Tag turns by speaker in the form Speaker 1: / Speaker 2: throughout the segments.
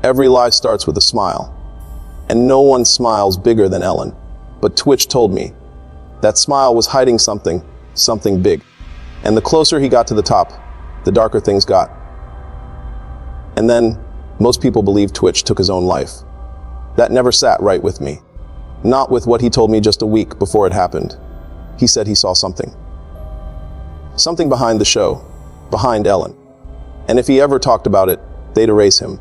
Speaker 1: Every lie starts with a smile. And no one smiles bigger than Ellen. But Twitch told me that smile was hiding something big. And the closer he got to the top, the darker things got. And then, most people believe Twitch took his own life. That never sat right with me. Not with what he told me just a week before it happened. He said he saw something. Something behind the show, behind Ellen. And if he ever talked about it, they'd erase him.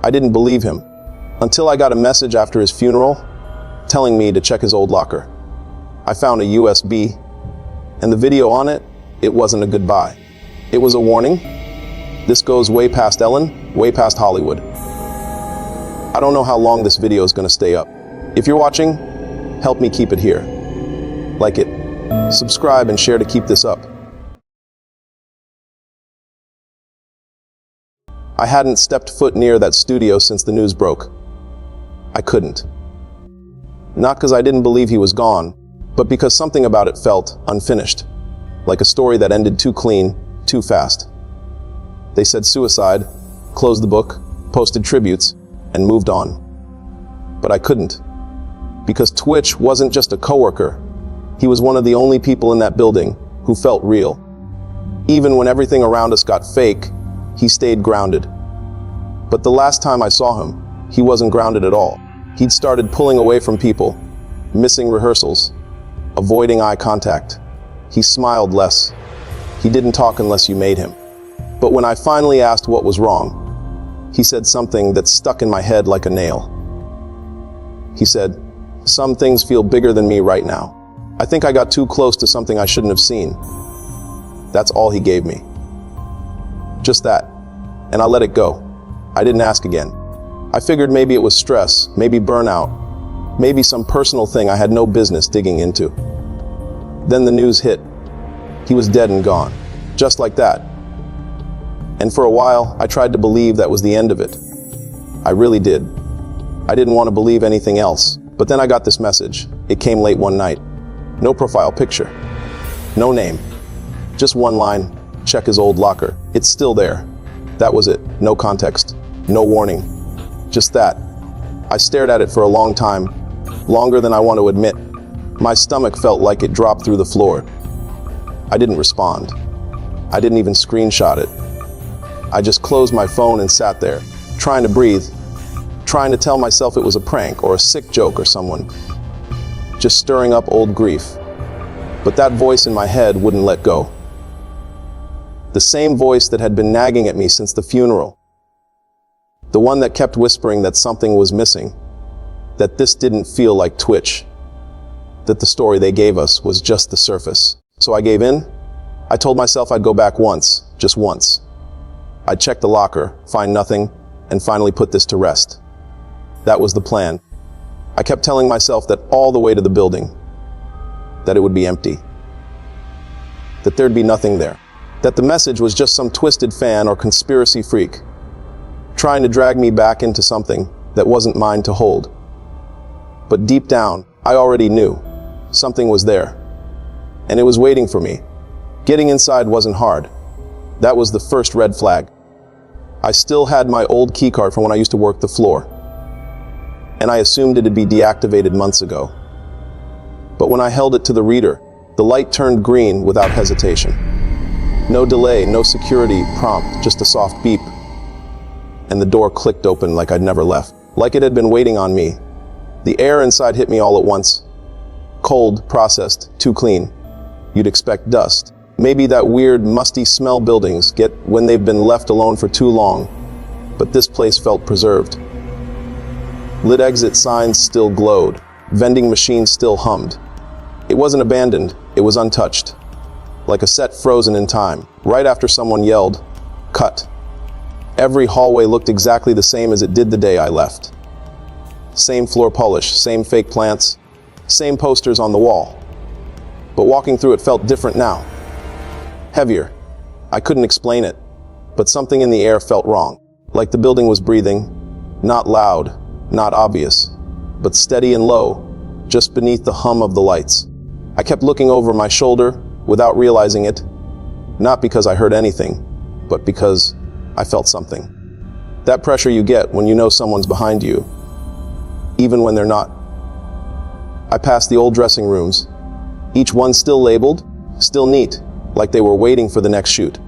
Speaker 1: I didn't believe him, until I got a message after his funeral, telling me to check his old locker. I found a USB, and the video on it, it wasn't a goodbye. It was a warning. This goes way past Ellen, way past Hollywood. I don't know how long this video is going to stay up. If you're watching, help me keep it here. Like it, subscribe, and share to keep this up. I hadn't stepped foot near that studio since the news broke. I couldn't. Not because I didn't believe he was gone, but because something about it felt unfinished, like a story that ended too clean, too fast. They said suicide, closed the book, posted tributes, and moved on. But I couldn't, because Twitch wasn't just a coworker. He was one of the only people in that building who felt real. Even when everything around us got fake, he stayed grounded. But the last time I saw him, he wasn't grounded at all. He'd started pulling away from people, missing rehearsals, avoiding eye contact. He smiled less. He didn't talk unless you made him. But when I finally asked what was wrong, he said something that stuck in my head like a nail. He said, "Some things feel bigger than me right now. I think I got too close to something I shouldn't have seen." That's all he gave me. Just that. And I let it go. I didn't ask again. I figured maybe it was stress, maybe burnout, maybe some personal thing I had no business digging into. Then the news hit. He was dead and gone. Just like that. And for a while, I tried to believe that was the end of it. I really did. I didn't want to believe anything else. But then I got this message. It came late one night. No profile picture. No name. Just one line. Check his old locker. It's still there. That was it. No context. No warning. Just that. I stared at it for a long time. Longer than I want to admit. My stomach felt like it dropped through the floor. I didn't respond. I didn't even screenshot it. I just closed my phone and sat there, trying to breathe, trying to tell myself it was a prank or a sick joke or someone. Just stirring up old grief. But that voice in my head wouldn't let go. The same voice that had been nagging at me since the funeral. The one that kept whispering that something was missing, that this didn't feel like Twitch, that the story they gave us was just the surface. So I gave in. I told myself I'd go back once, just once. I'd check the locker, find nothing, and finally put this to rest. That was the plan. I kept telling myself that all the way to the building, that it would be empty, that there'd be nothing there, that the message was just some twisted fan or conspiracy freak trying to drag me back into something that wasn't mine to hold. But deep down, I already knew something was there, and it was waiting for me. Getting inside wasn't hard. That was the first red flag. I still had my old keycard from when I used to work the floor, and I assumed it'd be deactivated months ago. But when I held it to the reader, the light turned green without hesitation. No delay, no security prompt, just a soft beep. And the door clicked open like I'd never left, like it had been waiting on me. The air inside hit me all at once. Cold, processed, too clean. You'd expect dust. Maybe that weird, musty smell buildings get when they've been left alone for too long. But this place felt preserved. Lit exit signs still glowed. Vending machines still hummed. It wasn't abandoned, it was untouched. Like a set frozen in time, right after someone yelled, "Cut." Every hallway looked exactly the same as it did the day I left. Same floor polish, same fake plants, same posters on the wall. But walking through it felt different now. Heavier. I couldn't explain it, but something in the air felt wrong. Like the building was breathing, not loud, not obvious, but steady and low, just beneath the hum of the lights. I kept looking over my shoulder without realizing it, not because I heard anything, but because I felt something. That pressure you get when you know someone's behind you, even when they're not. I passed the old dressing rooms, each one still labeled, still neat, like they were waiting for the next shoot.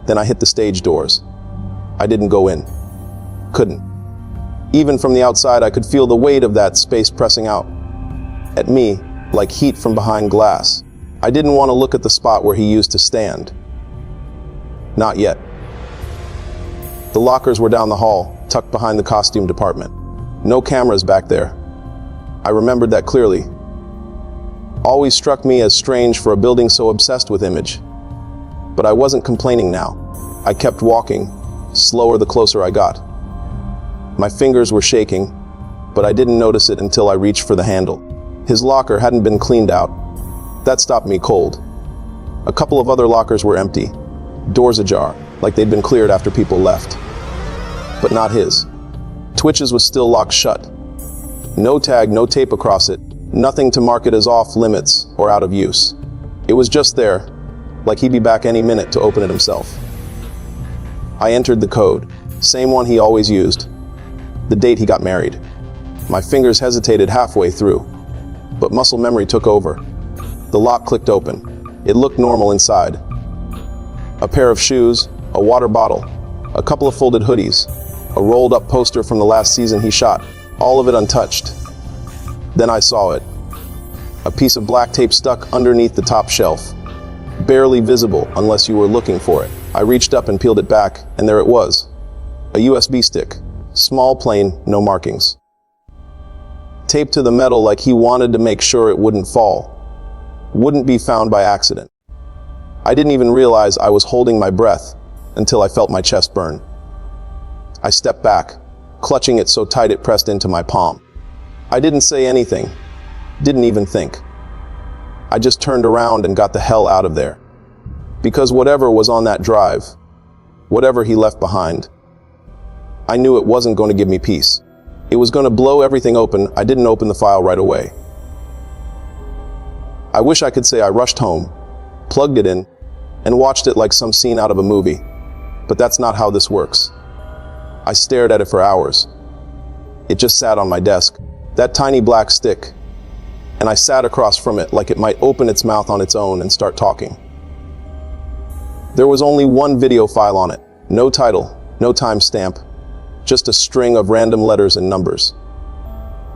Speaker 1: Then I hit the stage doors. I didn't go in. Couldn't. Even from the outside, I could feel the weight of that space pressing out at me like heat from behind glass. I didn't want to look at the spot where he used to stand. Not yet. The lockers were down the hall, tucked behind the costume department. No cameras back there. I remembered that clearly. Always struck me as strange for a building so obsessed with image. But I wasn't complaining now. I kept walking, slower the closer I got. My fingers were shaking, but I didn't notice it until I reached for the handle. His locker hadn't been cleaned out. That stopped me cold. A couple of other lockers were empty, doors ajar, like they'd been cleared after people left. But not his. tWitch's was still locked shut. No tag, no tape across it, nothing to mark it as off limits or out of use. It was just there, like he'd be back any minute to open it himself. I entered the code, same one he always used, the date he got married. My fingers hesitated halfway through, but muscle memory took over. The lock clicked open. It looked normal inside. A pair of shoes, a water bottle, a couple of folded hoodies, a rolled up poster from the last season he shot, all of it untouched. Then I saw it. A piece of black tape stuck underneath the top shelf, barely visible unless you were looking for it. I reached up and peeled it back, and there it was. A USB stick, small, plain, no markings. Taped to the metal like he wanted to make sure it wouldn't fall, wouldn't be found by accident. I didn't even realize I was holding my breath until I felt my chest burn. I stepped back, clutching it so tight it pressed into my palm. I didn't say anything, didn't even think. I just turned around and got the hell out of there. Because whatever was on that drive, whatever he left behind, I knew it wasn't going to give me peace. It was going to blow everything open. I didn't open the file right away. I wish I could say I rushed home, plugged it in, and watched it like some scene out of a movie. But that's not how this works. I stared at it for hours. It just sat on my desk, that tiny black stick, and I sat across from it like it might open its mouth on its own and start talking. There was only one video file on it, no title, no timestamp, just a string of random letters and numbers.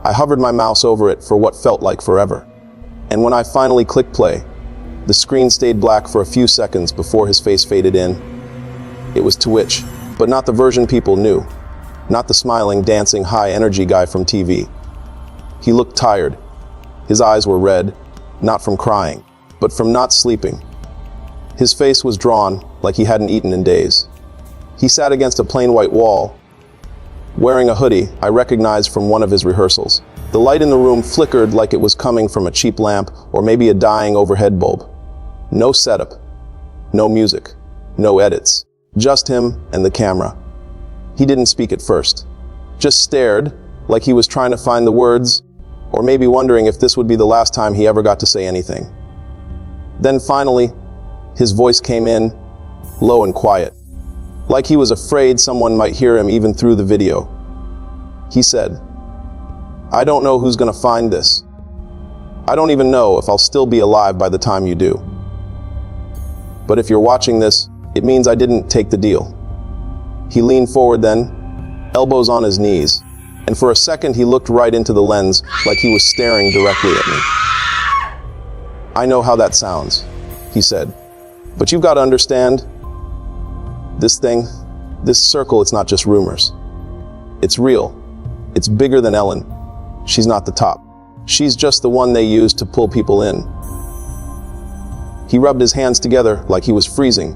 Speaker 1: I hovered my mouse over it for what felt like forever. And when I finally clicked play, the screen stayed black for a few seconds before his face faded in. It was tWitch, but not the version people knew. Not the smiling, dancing, high-energy guy from TV. He looked tired. His eyes were red, not from crying, but from not sleeping. His face was drawn like he hadn't eaten in days. He sat against a plain white wall, wearing a hoodie I recognized from one of his rehearsals. The light in the room flickered like it was coming from a cheap lamp or maybe a dying overhead bulb. No setup, no music, no edits. Just him and the camera. He didn't speak at first. Just stared like he was trying to find the words, or maybe wondering if this would be the last time he ever got to say anything. Then finally, his voice came in, low and quiet, like he was afraid someone might hear him even through the video. He said, "I don't know who's gonna find this. I don't even know if I'll still be alive by the time you do. But if you're watching this, it means I didn't take the deal." He leaned forward then, elbows on his knees, and for a second he looked right into the lens like he was staring directly at me. "I know how that sounds," he said, "but you've got to understand, this circle, it's not just rumors. It's real. It's bigger than Ellen. She's not the top. She's just the one they use to pull people in." He rubbed his hands together like he was freezing.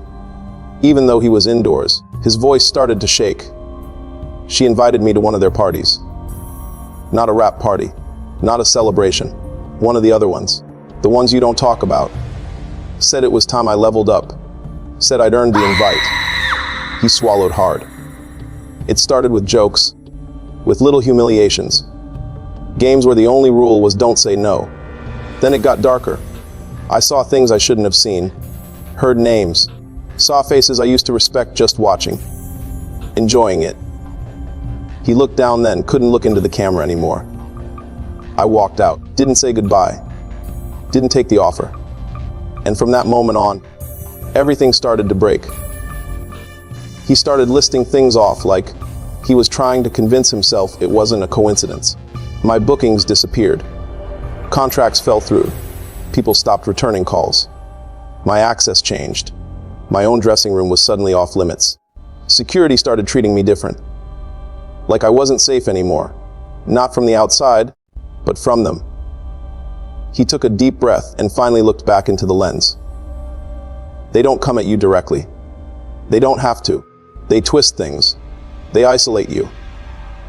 Speaker 1: Even though he was indoors, his voice started to shake. "She invited me to one of their parties. Not a rap party, not a celebration. One of the other ones. The ones you don't talk about. Said it was time I leveled up. Said I'd earned the invite." He swallowed hard. It started with jokes, with little humiliations. Games where the only rule was don't say no. Then it got darker. I saw things I shouldn't have seen, heard names, saw faces I used to respect just watching, enjoying it. He looked down then, couldn't look into the camera anymore. I walked out, didn't say goodbye, didn't take the offer. And from that moment on, everything started to break. He started listing things off like he was trying to convince himself it wasn't a coincidence. My bookings disappeared. Contracts fell through. People stopped returning calls. My access changed. My own dressing room was suddenly off limits. Security started treating me different. Like I wasn't safe anymore. Not from the outside, but from them. He took a deep breath and finally looked back into the lens. They don't come at you directly. They don't have to. They twist things. They isolate you.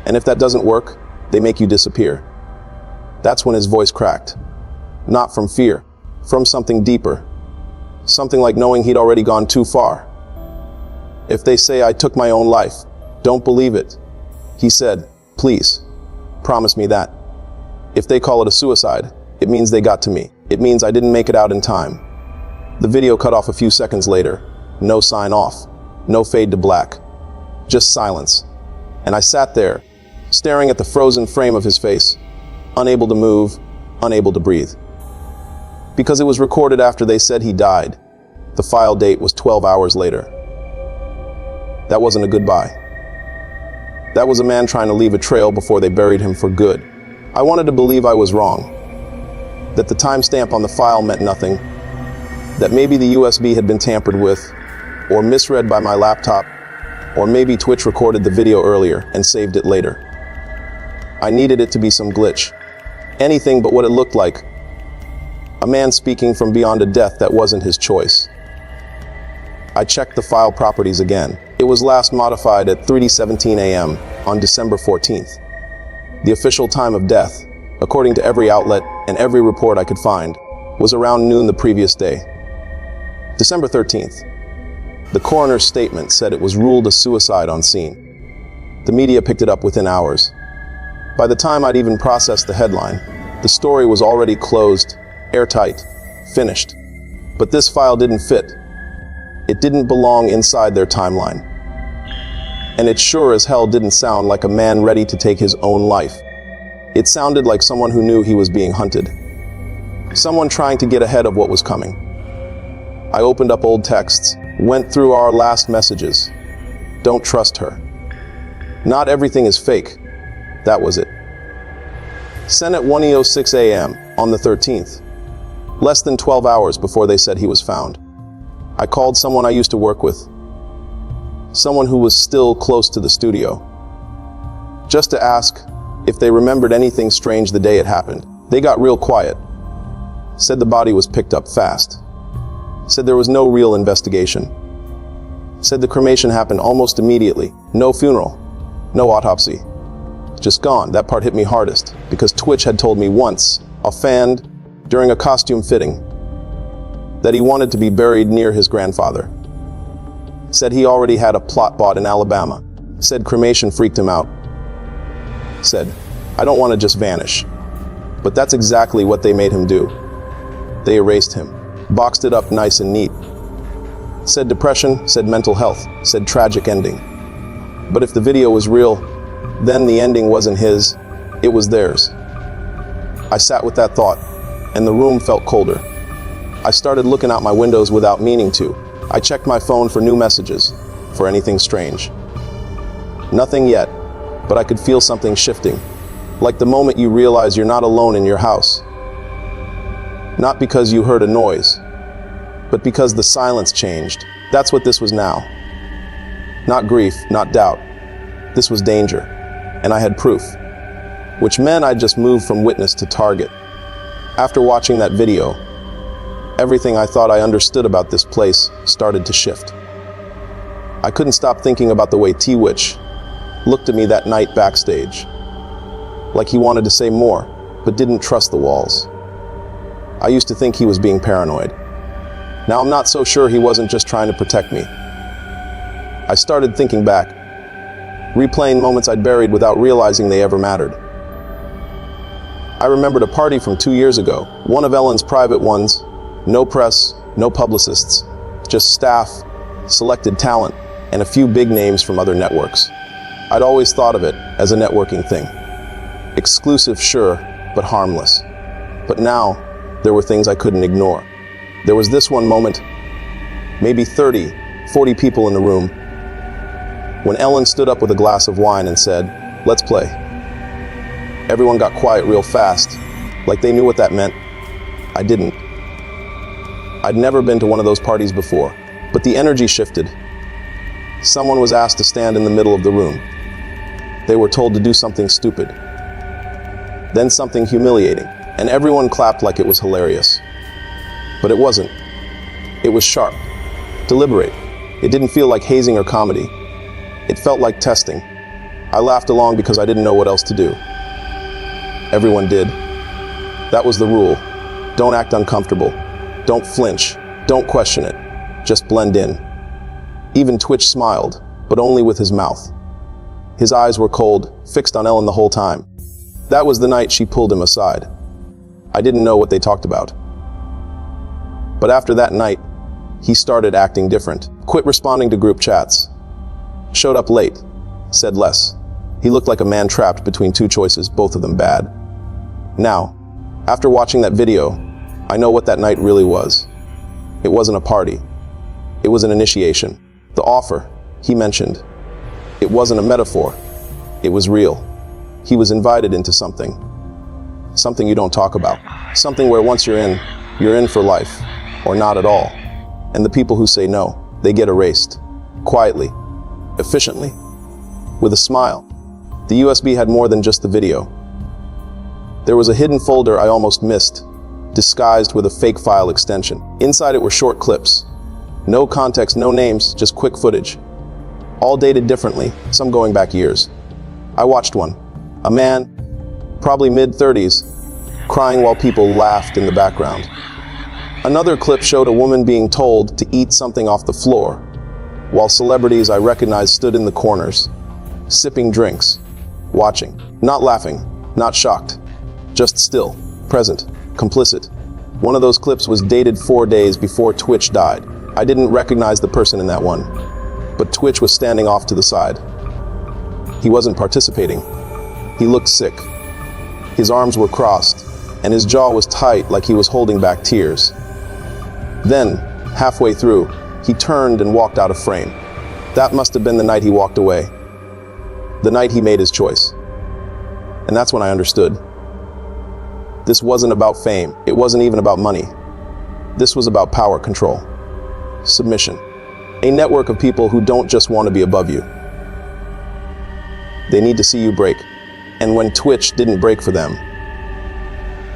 Speaker 1: And if that doesn't work, they make you disappear. That's when his voice cracked. Not from fear, from something deeper. Something like knowing he'd already gone too far. If they say I took my own life, don't believe it. He said, please, promise me that. If they call it a suicide, it means they got to me. It means I didn't make it out in time. The video cut off a few seconds later. No sign off. No fade to black. Just silence. And I sat there, staring at the frozen frame of his face, unable to move, unable to breathe. Because it was recorded after they said he died. The file date was 12 hours later. That wasn't a goodbye. That was a man trying to leave a trail before they buried him for good. I wanted to believe I was wrong. That the timestamp on the file meant nothing. That maybe the USB had been tampered with, or misread by my laptop, or maybe Twitch recorded the video earlier and saved it later. I needed it to be some glitch. Anything but what it looked like. A man speaking from beyond a death that wasn't his choice. I checked the file properties again. It was last modified at 3:17 a.m. on December 14th. The official time of death, according to every outlet and every report I could find, was around noon the previous day. December 13th. The coroner's statement said it was ruled a suicide on scene. The media picked it up within hours. By the time I'd even processed the headline, the story was already closed, airtight, finished. But this file didn't fit. It didn't belong inside their timeline. And it sure as hell didn't sound like a man ready to take his own life. It sounded like someone who knew he was being hunted. Someone trying to get ahead of what was coming. I opened up old texts, went through our last messages. Don't trust her. Not everything is fake. That was it. Sent at 1:06 a.m. on the 13th. Less than 12 hours before they said he was found. I called someone I used to work with. Someone who was still close to the studio. Just to ask if they remembered anything strange the day it happened. They got real quiet. Said the body was picked up fast. Said there was no real investigation. Said the cremation happened almost immediately. No funeral. No autopsy. Just gone. That part hit me hardest, because Twitch had told me once, offhand, during a costume fitting, that he wanted to be buried near his grandfather. Said he already had a plot bought in Alabama. Said cremation freaked him out. Said, I don't want to just vanish. But that's exactly what they made him do. They erased him, boxed it up nice and neat. Said depression, said mental health, said tragic ending. But if the video was real, then the ending wasn't his, it was theirs. I sat with that thought, and the room felt colder. I started looking out my windows without meaning to. I checked my phone for new messages, for anything strange. Nothing yet, but I could feel something shifting, like the moment you realize you're not alone in your house. Not because you heard a noise, but because the silence changed. That's what this was now. Not grief, not doubt. This was danger, and I had proof, which meant I'd just moved from witness to target. After watching that video, everything I thought I understood about this place started to shift. I couldn't stop thinking about the way tWitch looked at me that night backstage, like he wanted to say more, but didn't trust the walls. I used to think he was being paranoid. Now I'm not so sure he wasn't just trying to protect me. I started thinking back, replaying moments I'd buried without realizing they ever mattered. I remembered a party from 2 years ago, one of Ellen's private ones. No press, no publicists, just staff, selected talent, and a few big names from other networks. I'd always thought of it as a networking thing. Exclusive, sure, but harmless. But now, there were things I couldn't ignore. There was this one moment, maybe 30, 40 people in the room, when Ellen stood up with a glass of wine and said, "Let's play." Everyone got quiet real fast, like they knew what that meant. I didn't. I'd never been to one of those parties before, but the energy shifted. Someone was asked to stand in the middle of the room. They were told to do something stupid, then something humiliating, and everyone clapped like it was hilarious. But it wasn't. It was sharp, deliberate. It didn't feel like hazing or comedy. It felt like testing. I laughed along because I didn't know what else to do. Everyone did. That was the rule. Don't act uncomfortable. Don't flinch. Don't question it. Just blend in. Even Twitch smiled, but only with his mouth. His eyes were cold, fixed on Ellen the whole time. That was the night she pulled him aside. I didn't know what they talked about. But after that night, he started acting different. Quit responding to group chats. Showed up late. Said less. He looked like a man trapped between two choices, both of them bad. Now, after watching that video, I know what that night really was. It wasn't a party. It was an initiation. The offer, he mentioned. It wasn't a metaphor. It was real. He was invited into something. Something you don't talk about. Something where once you're in for life, or not at all. And the people who say no, they get erased. Quietly. Efficiently. With a smile. The USB had more than just the video. There was a hidden folder I almost missed, disguised with a fake file extension. Inside it were short clips. No context, no names, just quick footage. All dated differently, some going back years. I watched one. A man, probably mid-30s, crying while people laughed in the background. Another clip showed a woman being told to eat something off the floor, while celebrities I recognized stood in the corners, sipping drinks, watching, not laughing, not shocked, just still, present, complicit. One of those clips was dated 4 days before Twitch died. I didn't recognize the person in that one, but Twitch was standing off to the side. He wasn't participating. He looked sick. His arms were crossed, and his jaw was tight like he was holding back tears. Then, halfway through, he turned and walked out of frame. That must have been the night he walked away. The night he made his choice. And that's when I understood. This wasn't about fame. It wasn't even about money. This was about power control. Submission. A network of people who don't just want to be above you. They need to see you break. And when Twitch didn't break for them,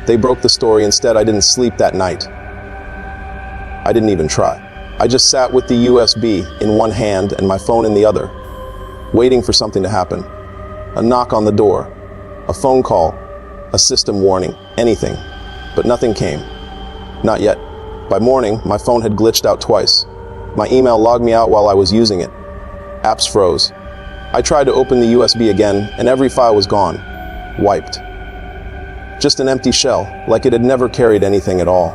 Speaker 1: they broke the story. Instead, I didn't sleep that night. I didn't even try. I just sat with the USB in one hand and my phone in the other, waiting for something to happen. A knock on the door, a phone call, a system warning, anything. But nothing came. Not yet. By morning, my phone had glitched out twice. My email logged me out while I was using it. Apps froze. I tried to open the USB again, and every file was gone. Wiped. Just an empty shell, like it had never carried anything at all.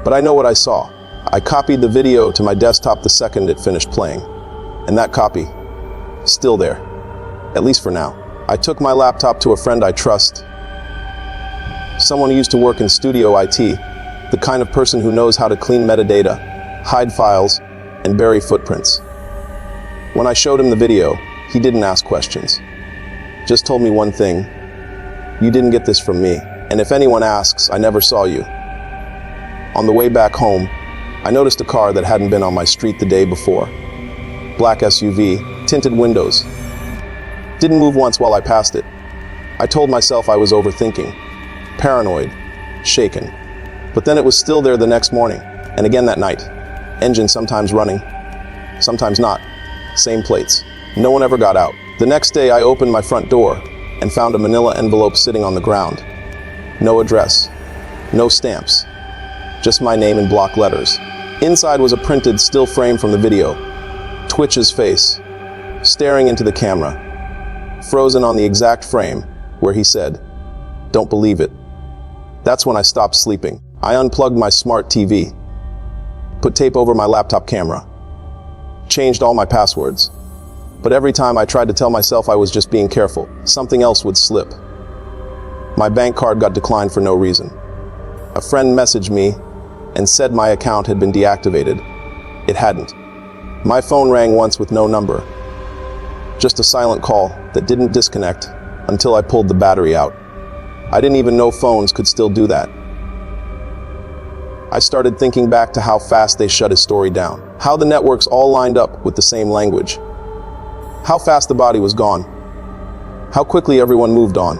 Speaker 1: But I know what I saw. I copied the video to my desktop the second it finished playing. And that copy, still there. At least for now. I took my laptop to a friend I trust. Someone who used to work in studio IT. The kind of person who knows how to clean metadata, hide files, and bury footprints. When I showed him the video, he didn't ask questions. Just told me one thing. You didn't get this from me. And if anyone asks, I never saw you. On the way back home, I noticed a car that hadn't been on my street the day before. Black SUV, tinted windows. Didn't move once while I passed it. I told myself I was overthinking, paranoid, shaken. But then it was still there the next morning, and again that night. Engine sometimes running, sometimes not. Same plates. No one ever got out. The next day I opened my front door and found a manila envelope sitting on the ground. No address, no stamps, just my name in block letters. Inside was a printed still frame from the video. Twitch's face, staring into the camera, frozen on the exact frame where he said, "Don't believe it." That's when I stopped sleeping. I unplugged my smart TV, put tape over my laptop camera, changed all my passwords, But every time I tried to tell myself I was just being careful, something else would slip. My bank card got declined for no reason. A friend messaged me and said my account had been deactivated. It hadn't. My phone rang once with no number. Just a silent call that didn't disconnect until I pulled the battery out. I didn't even know phones could still do that. I started thinking back to how fast they shut his story down, how the networks all lined up with the same language, how fast the body was gone, how quickly everyone moved on.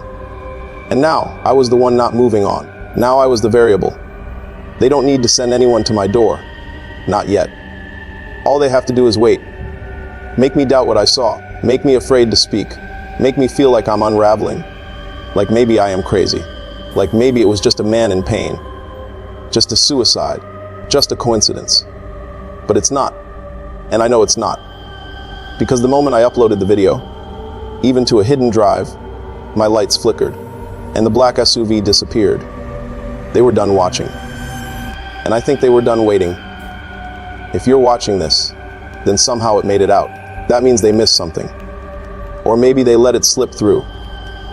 Speaker 1: And now, I was the one not moving on. Now I was the variable. They don't need to send anyone to my door. Not yet. All they have to do is wait. Make me doubt what I saw. Make me afraid to speak. Make me feel like I'm unraveling. Like maybe I am crazy. Like maybe it was just a man in pain. Just a suicide. Just a coincidence. But it's not. And I know it's not. Because the moment I uploaded the video, even to a hidden drive, my lights flickered, and the black SUV disappeared. They were done watching. And I think they were done waiting. If you're watching this, then somehow it made it out. That means they missed something. Or maybe they let it slip through,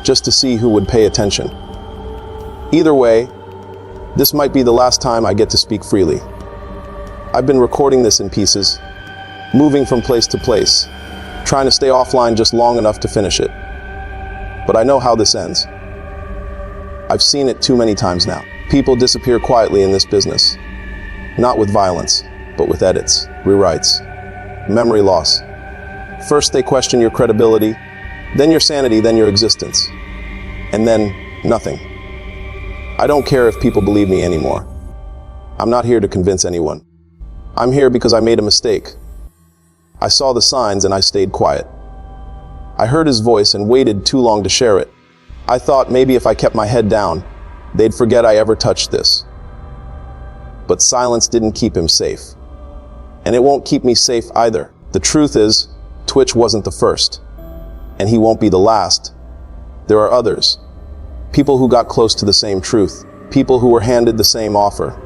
Speaker 1: just to see who would pay attention. Either way, this might be the last time I get to speak freely. I've been recording this in pieces, moving from place to place, trying to stay offline just long enough to finish it. But I know how this ends. I've seen it too many times now. People disappear quietly in this business. Not with violence, but with edits, rewrites, memory loss. First they question your credibility, then your sanity, then your existence. And then, nothing. I don't care if people believe me anymore. I'm not here to convince anyone. I'm here because I made a mistake. I saw the signs and I stayed quiet. I heard his voice and waited too long to share it. I thought maybe if I kept my head down, they'd forget I ever touched this. But silence didn't keep him safe. And it won't keep me safe either. The truth is, Twitch wasn't the first. And he won't be the last. There are others. People who got close to the same truth. People who were handed the same offer.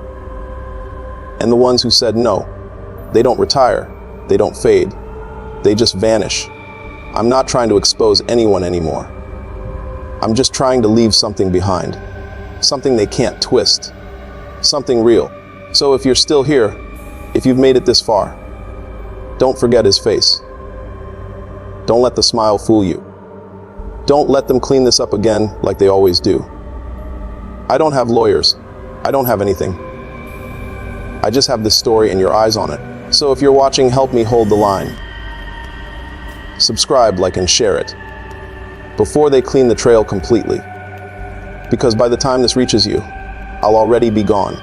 Speaker 1: And the ones who said no. They don't retire. They don't fade. They just vanish. I'm not trying to expose anyone anymore. I'm just trying to leave something behind. Something they can't twist. Something real. So if you're still here, if you've made it this far, don't forget his face. Don't let the smile fool you. Don't let them clean this up again like they always do. I don't have lawyers. I don't have anything. I just have this story and your eyes on it. So if you're watching, help me hold the line. Subscribe, like, and share it before they clean the trail completely. Because by the time this reaches you, I'll already be gone.